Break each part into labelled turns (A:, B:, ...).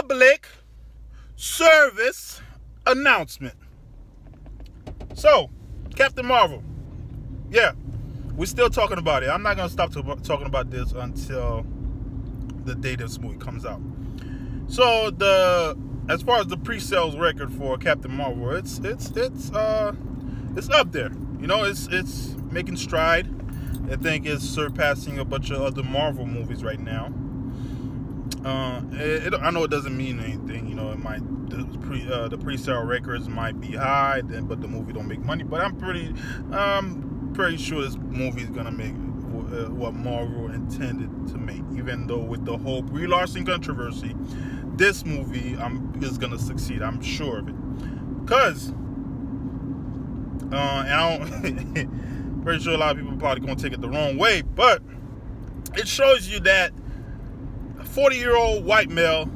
A: public service announcement. So, Captain Marvel. Yeah, we're still talking about it. I'm not going to stop talking about this until the day this movie comes out. So, as far as the pre-sales record for Captain Marvel, it's up there. You know, it's making stride. I think it's surpassing a bunch of other Marvel movies right now. I know it doesn't mean anything. You know, the pre-sale records might be high, but the movie don't make money. But I'm pretty sure this movie is gonna make what Marvel intended to make. Even though with the whole Brie Larson controversy, this movie is gonna succeed. I'm sure of it. Cause, and I don't, pretty sure a lot of people are probably gonna take it the wrong way, but it shows you that 40-year-old white male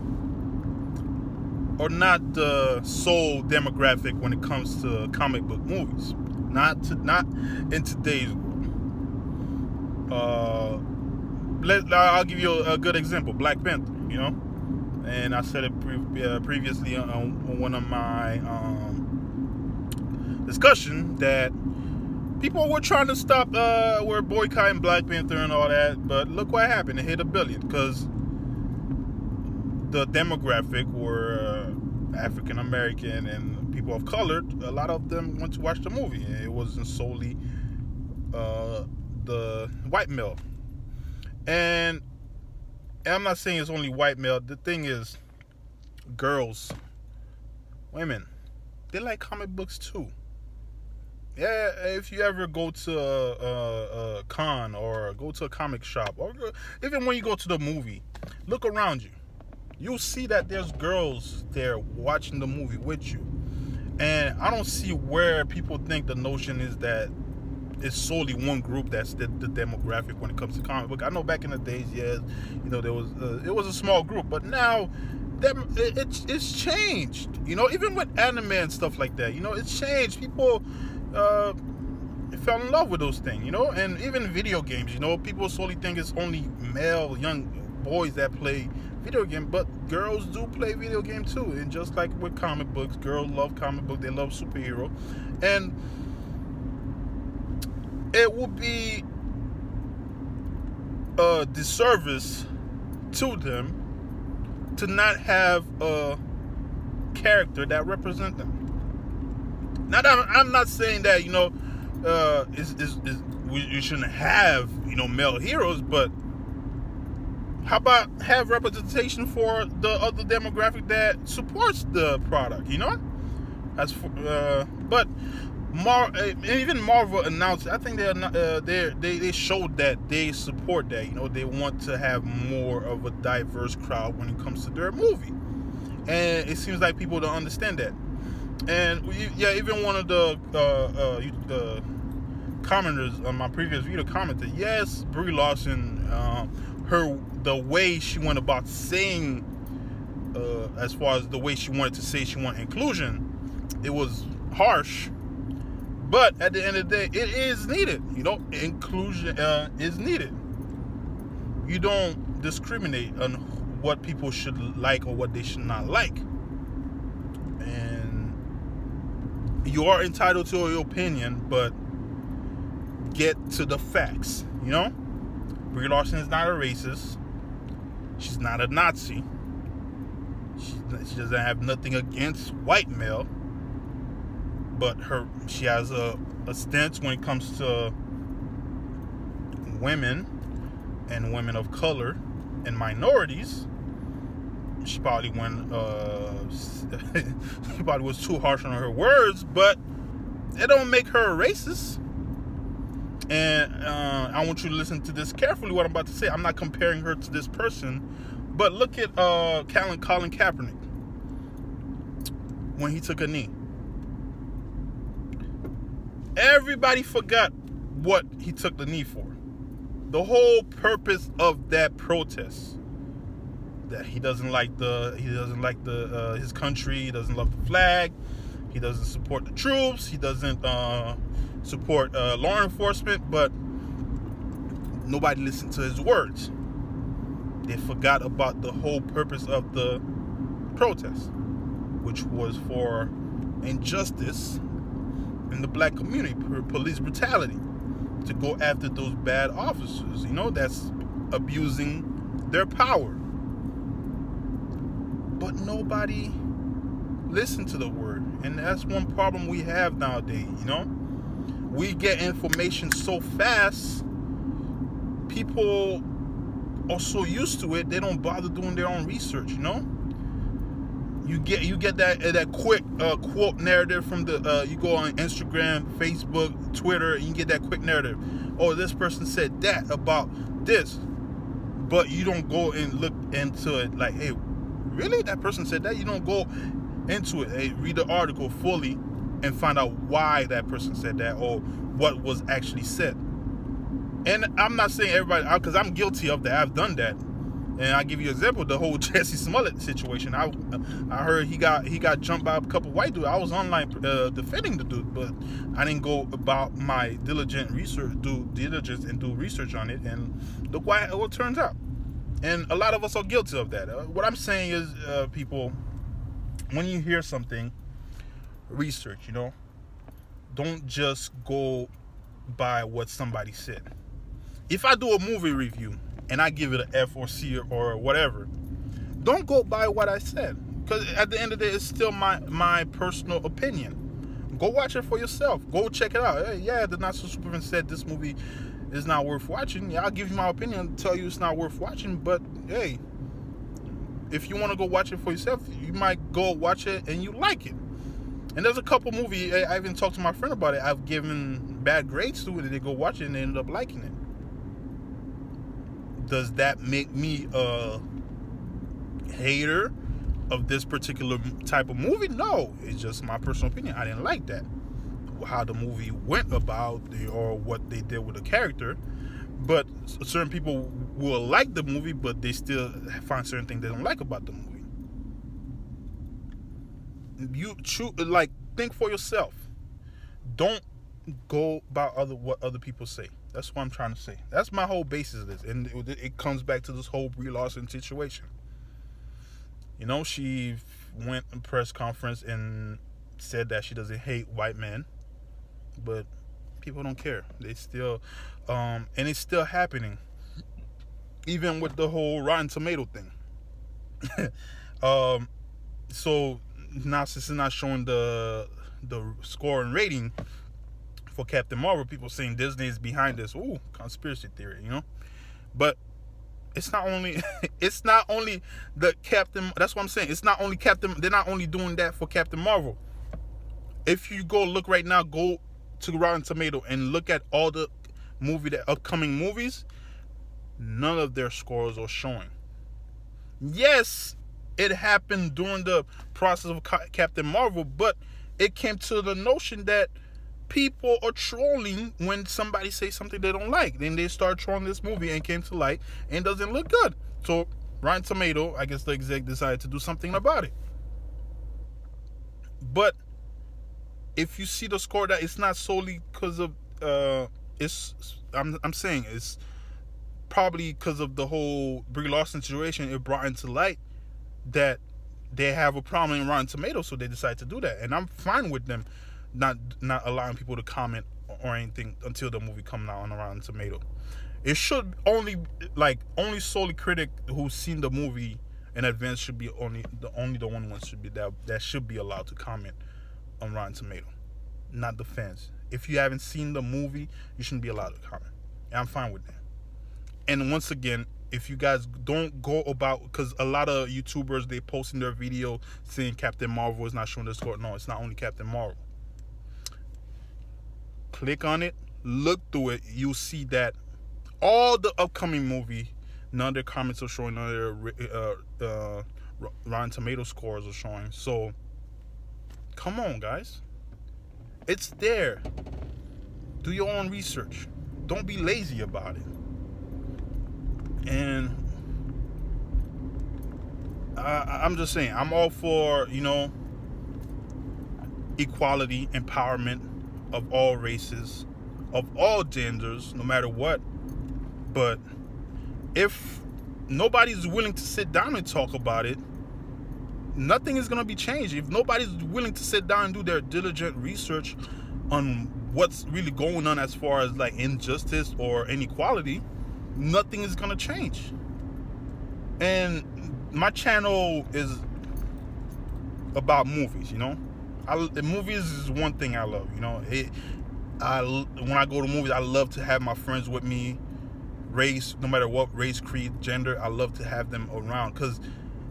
A: are not the sole demographic when it comes to comic book movies. Not in today's world. I'll give you a good example. Black Panther. You know, and I said it previously on one of my discussion that people were trying to stop, were boycotting Black Panther and all that, but look what happened. It hit $1 billion because the demographic were African American and people of color. A lot of them went to watch the movie. It wasn't solely the white male. And I'm not saying it's only white male. The thing is, girls, women, they like comic books too. Yeah, if you ever go to a con or go to a comic shop, or even when you go to the movie, look around you. You'll see that there's girls there watching the movie with you. And I don't see where people think the notion is that it's solely one group that's the demographic when it comes to comic book. I know back in the days, yes, you know, it was a small group, but now it's changed. You know, even with anime and stuff like that, you know, it's changed. People fell in love with those things, you know, and even video games, you know, people solely think it's only male young boys that play video game, but girls do play video game too. And just like with comic books, girls love comic book, they love superhero, and it would be a disservice to them to not have a character that represents them. Now, I'm not saying that, you know, you shouldn't have, you know, male heroes, but how about have representation for the other demographic that supports the product, you know? But even Marvel announced, I think they showed that they support that, you know, they want to have more of a diverse crowd when it comes to their movie. And it seems like people don't understand that. And yeah, even one of the commenters on my previous video commented, yes, Brie Larson, the way she went about saying, as far as the way she wanted to say she wanted inclusion, it was harsh. But at the end of the day, it is needed. You know, inclusion is needed. You don't discriminate on what people should like or what they should not like. And you are entitled to your opinion, but get to the facts, you know? Brie Larson is not a racist. She's not a Nazi. She doesn't have nothing against white male. But she has a stance when it comes to women and women of color and minorities. She probably she probably was too harsh on her words, but it don't make her a racist. And I want you to listen to this carefully, what I'm about to say. I'm not comparing her to this person, but look at Colin Kaepernick when he took a knee. Everybody forgot what he took the knee for. The whole purpose of that protest, that he doesn't like his country, he doesn't love the flag, he doesn't support the troops, he doesn't support law enforcement, but nobody listened to his words. They forgot about the whole purpose of the protest, which was for injustice in the black community, police brutality, to go after those bad officers, that's abusing their power. But nobody listened to the word, and that's one problem we have nowadays. We get information so fast, people are so used to it, they don't bother doing their own research. You get that quick quote narrative from the you go on Instagram, Facebook, Twitter, and you get that quick narrative. Oh, this person said that about this, but you don't go and look into it like, hey, really, that person said that? You don't go into it, hey, read the article fully and find out why that person said that or what was actually said. And I'm not saying everybody, because I'm guilty of that. I've done that. And I'll give you an example, the whole Jesse Smollett situation. I heard he got jumped by a couple white dudes. I was online defending the dude, but I didn't go about my diligence and do research on it. And look what it turns out. And a lot of us are guilty of that. What I'm saying is, people, when you hear something, research. Don't just go by what somebody said. If I do a movie review and I give it an F or C or whatever, don't go by what I said, because at the end of the day, it's still my personal opinion. Go watch it for yourself. Go check it out. Hey, yeah, the Not So Superman said this movie is not worth watching. Yeah, I'll give you my opinion, tell you it's not worth watching, but hey, if you want to go watch it for yourself, you might go watch it and you like it. And there's a couple movies, I even talked to my friend about it, I've given bad grades to it, and they go watch it and they end up liking it. Does that make me a hater of this particular type of movie? No, it's just my personal opinion. I didn't like that, how the movie went about or what they did with the character. But certain people will like the movie, but they still find certain things they don't like about the movie. You think for yourself. Don't go by what other people say. That's what I'm trying to say. That's my whole basis of this, and it comes back to this whole Brie Larson situation. She went in press conference and said that she doesn't hate white men, but people don't care. They still, and it's still happening, even with the whole Rotten Tomato thing. So now, since it's not showing the score and rating for Captain Marvel, people saying Disney is behind this. Ooh, conspiracy theory, But it's not only the Captain. That's what I'm saying. It's not only Captain. They're not only doing that for Captain Marvel. If you go look right now, go to Rotten Tomato and look at all the upcoming movies. None of their scores are showing. Yes, it happened during the process of Captain Marvel, but it came to the notion that people are trolling when somebody says something they don't like. Then they start trolling this movie and came to light and doesn't look good. So Rotten Tomato, I guess the exec decided to do something about it. But if you see the score, that it's not solely because of I'm saying it's probably because of the whole Brie Larson situation. It brought into light that they have a problem in Rotten Tomatoes, so they decide to do that, and I'm fine with them not allowing people to comment or anything until the movie comes out on Rotten Tomato. It should only solely critic who's seen the movie in advance should be only the one should be that should be allowed to comment on Rotten Tomato, not the fans. If you haven't seen the movie, you shouldn't be allowed to comment, and I'm fine with that. And once again, if you guys don't go about, because a lot of YouTubers, they post in their video saying Captain Marvel is not showing the score. No, it's not only Captain Marvel. Click on it, look through it, you'll see that all the upcoming movie, none of their comments are showing, none of their Rotten Tomato scores are showing. So come on, guys, it's there. Do your own research. Don't be lazy about it. And I'm just saying, I'm all for, equality, empowerment of all races, of all genders, no matter what. But if nobody's willing to sit down and talk about it, nothing is going to be changed. If nobody's willing to sit down and do their diligent research on what's really going on as far as like injustice or inequality, nothing is going to change. And my channel is about movies, you know. Movies is one thing I love, you know. When I go to movies, I love to have my friends with me, race, no matter what race, creed, gender. I love to have them around because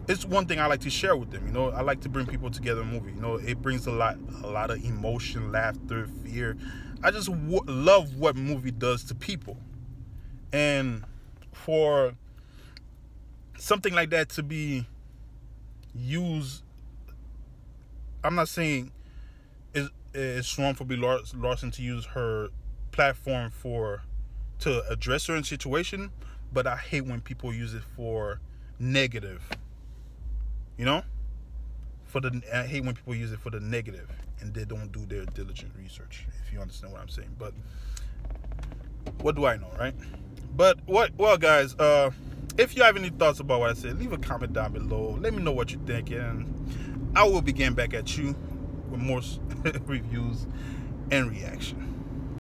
A: it's one thing I like to share with them, you know. I like to bring people together in a movie, you know. It brings a lot of emotion, laughter, fear. I just love what movie does to people. And for something like that to be used, I'm not saying it's wrong for Brie Larson to use her platform to address certain situation, but I hate when people use it for negative. You know? I hate when people use it for the negative and they don't do their diligent research, if you understand what I'm saying. But what do I know, right? But well guys, if you have any thoughts about what I said, leave a comment down below. Let me know what you think, and I will be getting back at you with more reviews and reaction.